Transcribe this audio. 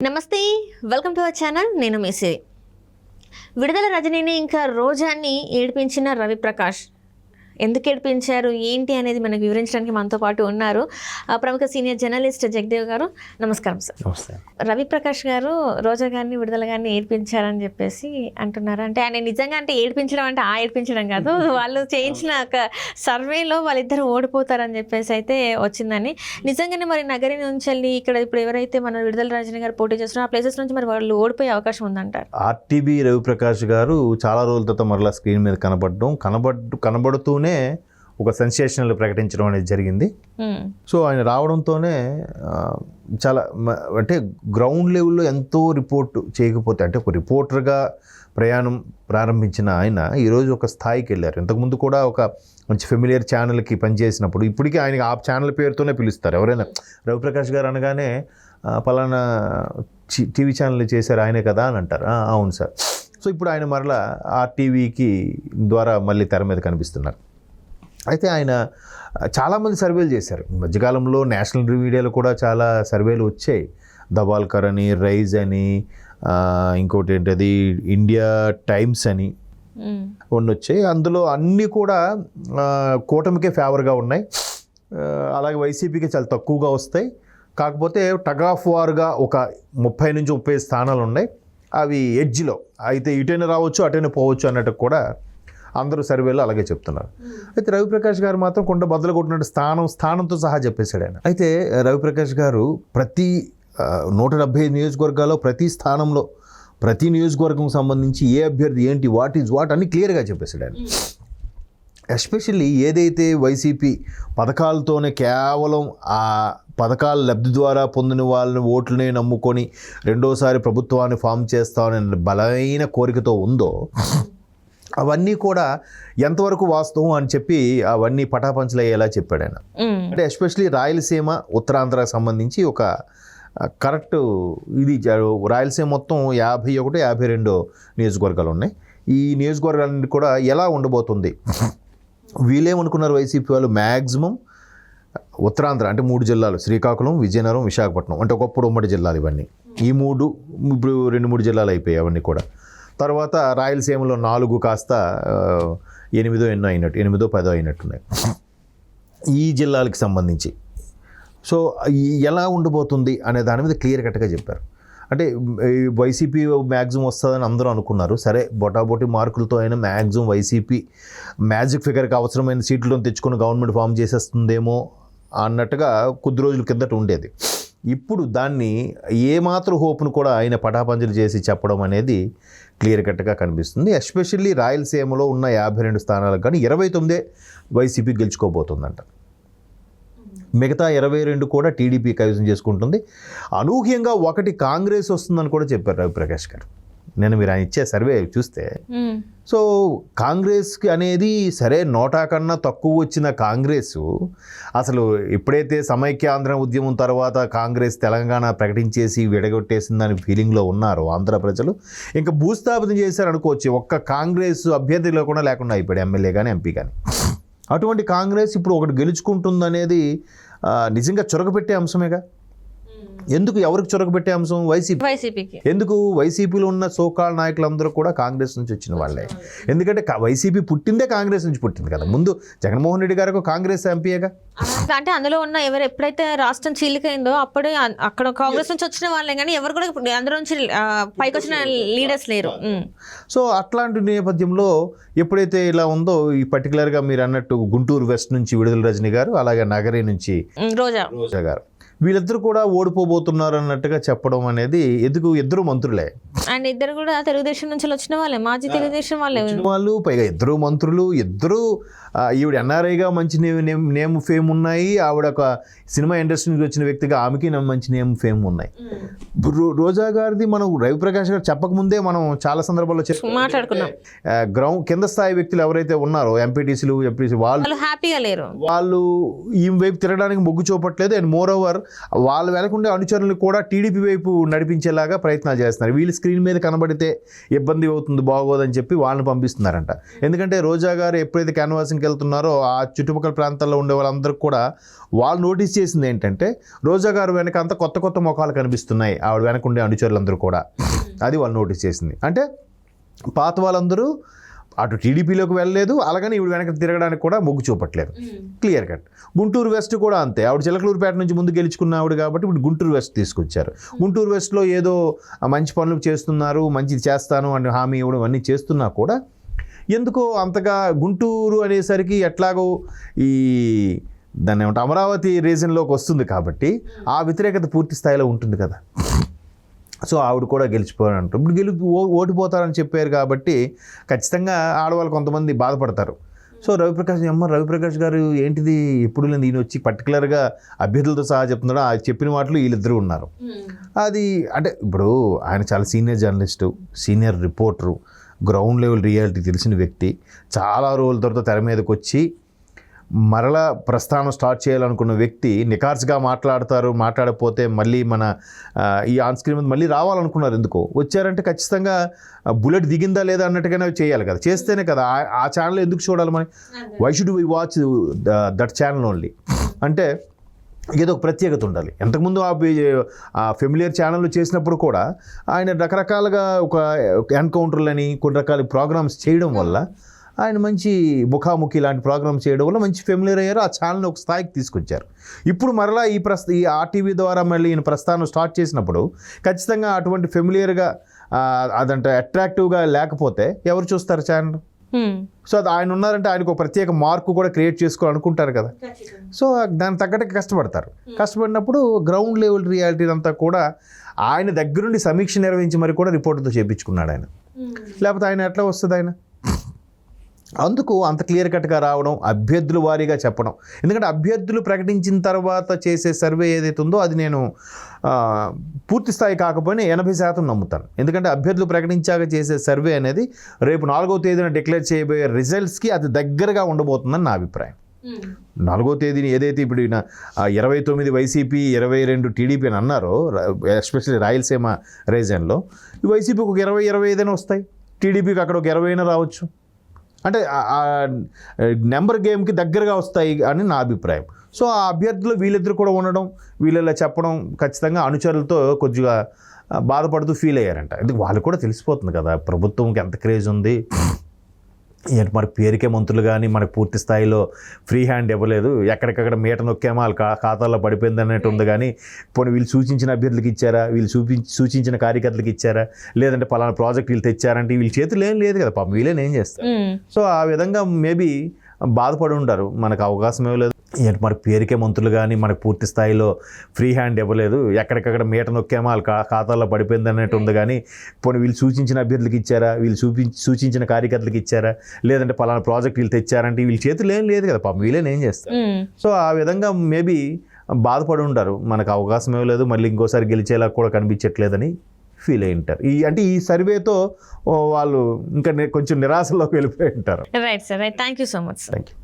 నమస్తే, welcome to our channel. నేను messy. విడుదల రజనీని ఇంకా రోజాని ఏడిపించిన రవిప్రకాష్ ఎందుకు ఏడిపించారు ఏంటి అనేది మనకు వివరించడానికి మనతో పాటు ఉన్నారు ప్రముఖ సీనియర్ జర్నలిస్ట్ జగదేవ్ గారు. నమస్కారం సార్. నమస్తే. రవిప్రకాష్ గారు రోజా గారిని విడుదల గారిని ఏడిపించారని చెప్పేసి అంటున్నారు. అంటే ఆయన నిజంగా అంటే ఏడిపించడం అంటే ఏడిపించడం కాదు, వాళ్ళు చేయించిన ఒక సర్వేలో వాళ్ళిద్దరు ఓడిపోతారని చెప్పేసి అయితే వచ్చిందని. నిజంగానే మరి నగరి నుంచి వెళ్ళి ఇక్కడ ఇప్పుడు ఎవరైతే మన విడుదల రజనీ గారు పోటీ చేస్తున్నారో ఆ ప్లేసెస్ నుంచి మరి వాళ్ళు ఓడిపోయే అవకాశం ఉందంటారు. ఆర్టీబీ రవిప్రకాష్ గారు చాలా రోజుల తర్వాత మరలా స్క్రీన్ మీద కనబడుతూనే ఒక సెన్సేషనల్ ప్రకటించడం అనేది జరిగింది. సో ఆయన రావడంతోనే చాలా అంటే గ్రౌండ్ లెవెల్లో ఎంతో రిపోర్ట్ చేయకపోతే అంటే ఒక రిపోర్టర్గా ప్రయాణం ప్రారంభించిన ఆయన ఈరోజు ఒక స్థాయికి వెళ్ళారు. ఇంతకుముందు కూడా ఒక మంచి ఫెమిలియర్ ఛానల్కి పనిచేసినప్పుడు ఇప్పటికీ ఆయనకి ఆ ఛానల్ పేరుతోనే పిలుస్తారు. ఎవరైనా రవిప్రకాష్ గారు అనగానే పలానా టీవీ ఛానల్ చేశారు ఆయనే కదా అని అంటారు. అవును సార్. సో ఇప్పుడు ఆయన మరలా ఆర్టీవీకి ద్వారా మళ్ళీ తెర మీద కనిపిస్తున్నారు. అయితే ఆయన చాలామంది సర్వేలు చేశారు మధ్యకాలంలో. నేషనల్ మీడియాలో కూడా చాలా సర్వేలు వచ్చాయి. దబాల్కర్ అని, రైజ్ అని, ఇంకోటి ఏంటది ఇండియా టైమ్స్ అని కొన్ని వచ్చాయి. అందులో అన్నీ కూడా కూటమికే ఫేవర్గా ఉన్నాయి. అలాగే వైసీపీకి చాలా తక్కువగా వస్తాయి. కాకపోతే టగ్ ఆఫ్ వార్గా ఒక 30 నుంచి 30 స్థానాలు ఉన్నాయి. అవి ఎడ్జ్లో అయితే ఇటైనా రావచ్చు అటైనా పోవచ్చు అన్నట్టు కూడా అందరూ సర్వేలో అలాగే చెప్తున్నారు. అయితే రవిప్రకాష్ గారు మాత్రం కొండ బద్దలు కొట్టినట్టు స్థానంతో సహా చెప్పేశాడు ఆయన. అయితే రవిప్రకాష్ గారు ప్రతి 175 నియోజకవర్గాల్లో ప్రతి స్థానంలో ప్రతి నియోజకవర్గం సంబంధించి ఏ అభ్యర్థి ఏంటి వాట్ ఈజ్ వాట్ అని క్లియర్గా చెప్పేశాడు ఆయన. ఎస్పెషల్లీ ఏదైతే వైసీపీ పథకాలతోనే కేవలం ఆ పథకాల లబ్ధి ద్వారా పొందిన వాళ్ళని ఓట్లనే నమ్ముకొని రెండోసారి ప్రభుత్వాన్ని ఫామ్ చేస్తామనే బలమైన కోరికతో ఉందో అవన్నీ కూడా ఎంతవరకు వాస్తవం అని చెప్పి అవన్నీ పటాపంచలయ్యేలా చెప్పాడు ఆయన. అంటే ఎస్పెషలీ రాయలసీమ ఉత్తరాంధ్రకు సంబంధించి ఒక కరెక్ట్ ఇది రాయలసీమ మొత్తం 51, 52 నియోజకవర్గాలు ఉన్నాయి. ఈ నియోజకవర్గాలన్నీ కూడా ఎలా ఉండబోతుంది వీళ్ళేమనుకున్నారు వైసీపీ వాళ్ళు మ్యాక్సిమం ఉత్తరాంధ్ర అంటే 3 జిల్లాలు శ్రీకాకుళం, విజయనగరం, విశాఖపట్నం అంటే ఒకప్పుడు ఉమ్మడి జిల్లాలు ఇవన్నీ. ఈ 3 ఇప్పుడు 2-3 జిల్లాలు అయిపోయాయి అవన్నీ కూడా. తర్వాత రాయలసీమలో 4 కాస్త 8 అయినట్టు 8-10 అయినట్టున్నాయి ఈ జిల్లాలకు సంబంధించి. సో ఎలా ఉండబోతుంది అనే దాని మీద క్లియర్ కట్గా చెప్పారు. అంటే వైసీపీ మ్యాక్సిమం వస్తుందని అందరూ అనుకున్నారు. సరే బొటాబొటి మార్కులతో అయినా మ్యాక్సిమం వైసీపీ మ్యాజిక్ ఫిగర్కి అవసరమైన సీట్లను తెచ్చుకొని గవర్నమెంట్ ఫామ్ చేసేస్తుందేమో అన్నట్టుగా కొద్ది రోజుల కిందట ఉండేది. ఇప్పుడు దాన్ని ఏమాత్రం హోప్ను కూడా ఆయన పటాపంచలు చేసి చెప్పడం అనేది క్లియర్ కట్గా కనిపిస్తుంది. ఎస్పెషల్లీ రాయలసీమలో ఉన్న 52 స్థానాలకు కానీ 29 వైసీపీ గెలుచుకోబోతుందంట. మిగతా 22 కూడా టీడీపీ కైవసం చేసుకుంటుంది. అనూహ్యంగా 1 కాంగ్రెస్ వస్తుందని కూడా చెప్పారు రవిప్రకాష్ గారు. నేను మీరు ఆయన ఇచ్చే సర్వే చూస్తే సో కాంగ్రెస్కి అనేది సరే 100 కన్నా తక్కువ వచ్చిన కాంగ్రెస్ అసలు ఎప్పుడైతే సమైక్యాంధ్ర ఉద్యమం తర్వాత కాంగ్రెస్ తెలంగాణ ప్రకటించేసి విడగొట్టేసిందని ఫీలింగ్లో ఉన్నారో ఆంధ్ర ప్రజలు ఇంకా భూస్థాపితం చేశారు అనుకోవచ్చు. ఒక్క కాంగ్రెస్ అభ్యర్థి లేకుండా అయిపోయాడు ఎమ్మెల్యే కానీ ఎంపీ కానీ. అటువంటి కాంగ్రెస్ ఇప్పుడు ఒకటి గెలుచుకుంటుందనేది నిజంగా చొరగపెట్టే అంశమేగా. ఎందుకు ఎవరికి చొరగపెట్టే అంశం? వైసీపీకి. ఎందుకు? వైసీపీలో ఉన్న సోకాల్ నాయకులందరూ కూడా కాంగ్రెస్ నుంచి వచ్చిన వాళ్ళే. ఎందుకంటే వైసీపీ పుట్టిందే కాంగ్రెస్ నుంచి పుట్టింది కదా. ముందు జగన్మోహన్ రెడ్డి గారికి కాంగ్రెస్ ఎంపీగా. అంటే అందులో ఉన్న ఎవరు ఎప్పుడైతే రాష్ట్రం చీలికైందో అప్పుడే అక్కడ కాంగ్రెస్ నుంచి వచ్చిన వాళ్ళే కానీ ఎవరు కూడా అందులో నుంచి పైకి వచ్చిన లీడర్స్ లేరు. సో అట్లాంటి నేపథ్యంలో ఎప్పుడైతే ఇలా ఉందో ఈ పర్టికులర్గా మీరు అన్నట్టు గుంటూరు వెస్ట్ నుంచి విడుదల రజనీ గారు, అలాగే నగరి నుంచి రోజా గారు వీళ్ళిద్దరు కూడా ఓడిపోబోతున్నారు అన్నట్టుగా చెప్పడం అనేది ఎందుకు? ఇద్దరు మంత్రులే అండ్ ఇద్దరు కూడా తెలుగుదేశం నుంచి వచ్చిన వాళ్ళే, మాజీ తెలుగుదేశం వాళ్ళు. పైగా ఇద్దరు మంత్రులు, ఇద్దరు ఈవిడ ఎన్ఆర్ఐగా మంచి నేమ్ ఫేమ్ ఉన్నాయి. ఆవిడ ఒక సినిమా ఇండస్ట్రీ నుంచి వచ్చిన వ్యక్తిగా ఆమెకి మంచి నేమ్ ఫేమ్ ఉన్నాయి. రోజా గారిది మనం రవిప్రకాష్ గారు చెప్పకముందే మనం చాలా సందర్భాల్లో మాట్లాడుకున్నాం. కింద స్థాయి వ్యక్తులు ఎవరైతే ఉన్నారో ఎంపీటీసీలు, ఎంపీసీ వాళ్ళు హ్యాపీగా లేరు. వాళ్ళు ఈ వైపు తిరగడానికి మొగ్గు చూపట్లేదు. అండ్ మోర్ ఓవర్ వాళ్ళ వెనకుండే అనుచరులను కూడా టీడీపీ వైపు నడిపించేలాగా ప్రయత్నాలు చేస్తున్నారు. వీళ్ళు స్క్రీన్ మీద కనబడితే ఇబ్బంది అవుతుంది, బాగోదని చెప్పి వాళ్ళని పంపిస్తున్నారంట. ఎందుకంటే రోజా గారు ఎప్పుడైతే క్యాన్వాసింగ్కి వెళ్తున్నారో ఆ చుట్టుపక్కల ప్రాంతాల్లో ఉండే వాళ్ళందరికీ కూడా వాళ్ళు నోటీస్ చేసింది ఏంటంటే రోజా గారు వెనక అంతా కొత్త కొత్త ముఖాలు కనిపిస్తున్నాయి, ఆవిడ వెనక ఉండే అనుచరులందరూ కూడా. అది వాళ్ళు నోటీస్ చేసింది. అంటే పాత వాళ్ళందరూ అటు టీడీపీలోకి వెళ్ళలేదు, అలాగని ఈవిడ వెనక తిరగడానికి కూడా మొగ్గు చూపట్లేదు. Clear cut. గుంటూరు వెస్ట్ కూడా అంతే. ఆవిడ చిలకలూరుపేట నుంచి ముందు గెలుచుకున్న ఆవిడ కాబట్టి ఇప్పుడు గుంటూరు వెస్ట్ తీసుకొచ్చారు. గుంటూరు వెస్ట్లో ఏదో మంచి పనులు చేస్తున్నారు, మంచిది చేస్తాను అని హామీ ఇవ్వడం అన్నీ చేస్తున్నా కూడా ఎందుకో అంతగా గుంటూరు అనేసరికి ఎట్లాగో ఈ దాన్ని ఏమంటే అమరావతి రీజన్లోకి వస్తుంది కాబట్టి ఆ వ్యతిరేకత పూర్తి స్థాయిలో ఉంటుంది కదా. సో ఆవిడ కూడా గెలిచిపోయారంట. ఇప్పుడు ఓడిపోతారని చెప్పారు కాబట్టి ఖచ్చితంగా ఆడవాళ్ళు కొంతమంది బాధపడతారు. సో రవిప్రకాష్ గారు ఏంటిది ఎప్పుడు లేదు, ఈయన వచ్చి పర్టికులర్గా అభ్యర్థులతో సహా చెప్తున్నాడు, ఆ చెప్పిన వాటిలో వీళ్ళిద్దరూ ఉన్నారు. అది అంటే ఇప్పుడు ఆయన చాలా senior journalist, senior reporter, ground level reality తెలిసిన వ్యక్తి. చాలా రోజుల తర్వాత తెర మీదకి వచ్చి మరలా ప్రస్థానం స్టార్ట్ చేయాలనుకున్న వ్యక్తి నికార్స్గా మాట్లాడకపోతే మళ్ళీ మన ఈ ఆన్ స్క్రీన్ మీద మళ్ళీ రావాలనుకున్నారు. ఎందుకో వచ్చారంటే ఖచ్చితంగా బుల్లెట్ దిగిందా లేదా అన్నట్టుగానే చేయాలి కదా, చేస్తేనే కదా. ఆ ఛానల్ ఎందుకు చూడాలి మనం? Why should we watch that channel only? అంటే ఏదో ఒక ప్రత్యేకత ఉండాలి. ఎంతకుముందు ఆ ఫెమిలియర్ ఛానళ్ళు చేసినప్పుడు కూడా ఆయన రకరకాలుగా ఒక ఎన్కౌంటర్లని కొన్ని రకాల ప్రోగ్రామ్స్ చేయడం వల్ల ఆయన మంచి ముఖాముఖి లాంటి ప్రోగ్రామ్స్ చేయడం వల్ల మంచి ఫెమిలియర్ అయ్యారు, ఆ ఛానల్ని ఒక స్థాయికి తీసుకొచ్చారు. ఇప్పుడు మరలా ఈ ఆర్టీవీ ద్వారా మళ్ళీ ఈయన ప్రస్థానం స్టార్ట్ చేసినప్పుడు ఖచ్చితంగా అటువంటి ఫెమిలియర్గా అదంటే అట్రాక్టివ్గా లేకపోతే ఎవరు చూస్తారు ఛానల్? సో అది ఆయన ఉన్నారంటే ఆయనకు ఒక ప్రత్యేక మార్కు కూడా క్రియేట్ చేసుకోవాలనుకుంటారు కదా. సో దానికి తగ్గట్టుగా కష్టపడతారు. కష్టపడినప్పుడు గ్రౌండ్ లెవెల్ రియాలిటీ అంతా కూడా ఆయన దగ్గరుండి సమీక్ష నిర్వహించి మరి కూడా రిపోర్టుతో చేయించుకున్నాడు ఆయన. లేకపోతే ఆయన ఎట్లా వస్తుంది ఆయన? అందుకు అంత క్లియర్ కట్గా రావడం, అభ్యర్థుల వారీగా చెప్పడం. ఎందుకంటే అభ్యర్థులు ప్రకటించిన తర్వాత చేసే సర్వే ఏదైతే ఉందో అది నేను పూర్తి స్థాయి కాకపోయినా 80% నమ్ముతాను. ఎందుకంటే అభ్యర్థులు ప్రకటించాక చేసే సర్వే అనేది రేపు 4వ తేదీన డిక్లేర్ చేయబోయే రిజల్ట్స్కి అది దగ్గరగా ఉండబోతుందని నా అభిప్రాయం. 4వ తేదీని ఏదైతే ఇప్పుడు 29 వైసీపీ 22 టీడీపీ అని అన్నారో, ఎస్పెషల్లీ రాయలసీమ రీజన్లో ఈ వైసీపీకి ఒక 20-25 వస్తాయి, టీడీపీకి అక్కడ ఒక 20 రావచ్చు. అంటే ఆ నెంబర్ గేమ్కి దగ్గరగా వస్తాయి అని నా అభిప్రాయం. సో ఆ అభ్యర్థులు వీళ్ళిద్దరు కూడా ఉండడం, వీళ్ళ చెప్పడం ఖచ్చితంగా అనుచరులతో కొద్దిగా బాధపడుతూ ఫీల్ అయ్యారంట. ఎందుకు వాళ్ళు కూడా తెలిసిపోతుంది కదా ప్రభుత్వంకి ఎంత క్రేజ్ ఉంది ఏంటి. మరి పేరుకే మంత్రులు కానీ మనకు పూర్తి స్థాయిలో ఫ్రీ హ్యాండ్ ఇవ్వలేదు, ఎక్కడికక్కడ మీట నొక్కేమో వాళ్ళ ఖాతాలో పడిపోయింది అన్నట్టు ఉంది. కానీ పోనీ వీళ్ళు సూచించిన అభ్యర్థులకు ఇచ్చారా, వీళ్ళు సూచించిన కార్యకర్తలకు ఇచ్చారా, లేదంటే పలానా ప్రాజెక్ట్ వీళ్ళు తెచ్చారంటే వీళ్ళ చేతులు ఏం లేదు కదా పాపం, వీళ్ళేం ఏం చేస్తారు. సో ఆ విధంగా మేబీ బాధపడి ఉంటారు, మనకు అవకాశం ఇవ్వలేదు ఏంటి. మరి పేరుకే మంత్రులు కానీ మనకు పూర్తి స్థాయిలో ఫ్రీ హ్యాండ్ ఇవ్వలేదు, ఎక్కడికక్కడ మీట నొక్కేమో వాళ్ళ ఖాతాలో పడిపోయింది అన్నట్టు ఉంది. కానీ పోనీ వీళ్ళు సూచించిన అభ్యర్థులకు ఇచ్చారా, వీళ్ళు సూచించిన కార్యకర్తలకు ఇచ్చారా, లేదంటే పలానా ప్రాజెక్ట్ వీళ్ళు తెచ్చారంటే వీళ్ళ చేతులు ఏం లేదు కదా పాపం, వీళ్ళేం ఏం చేస్తారు. సో ఆ విధంగా మేబీ బాధపడి ఉంటారు, మనకు అవకాశం ఇవ్వలేదు, మళ్ళీ ఇంకోసారి గెలిచేలా కూడా కనిపించట్లేదని ఫీల్ అయి ఉంటారు. ఈ సర్వేతో వాళ్ళు ఇంకా కొంచెం నిరాశలోకి వెళ్ళిపోయి ఉంటారు. Right sir, right. Thank you so much. Thank you.